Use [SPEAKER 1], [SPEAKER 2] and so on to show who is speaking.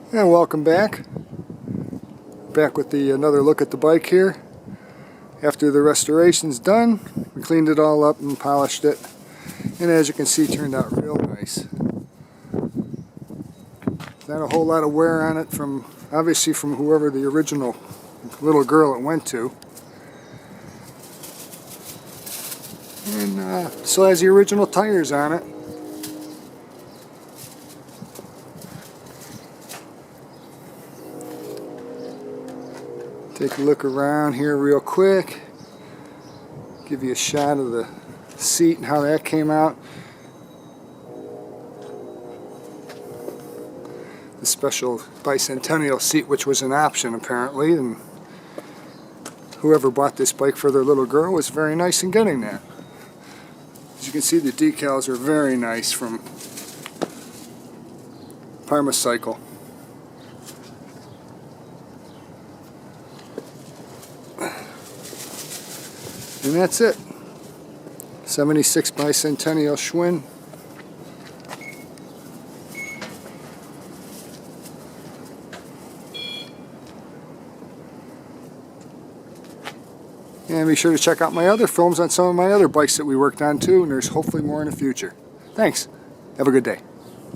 [SPEAKER 1] And welcome back. Back with another look at the bike here. After the restoration's done, we cleaned it all up and polished it. And as you can see, it turned out real nice. Not a whole lot of wear on it obviously from whoever the original little girl it went to. And still has the original tires on it. Take a look around here real quick. Give you a shot of the seat and how that came out. The special Bicentennial seat, which was an option apparently, and whoever bought this bike for their little girl was very nice in getting that. As you can see, the decals are very nice from Parmacycle. And that's it. 76 Bicentennial Schwinn. And be sure to check out my other films on some of my other bikes that we worked on too, and there's hopefully more in the future. Thanks. Have a good day.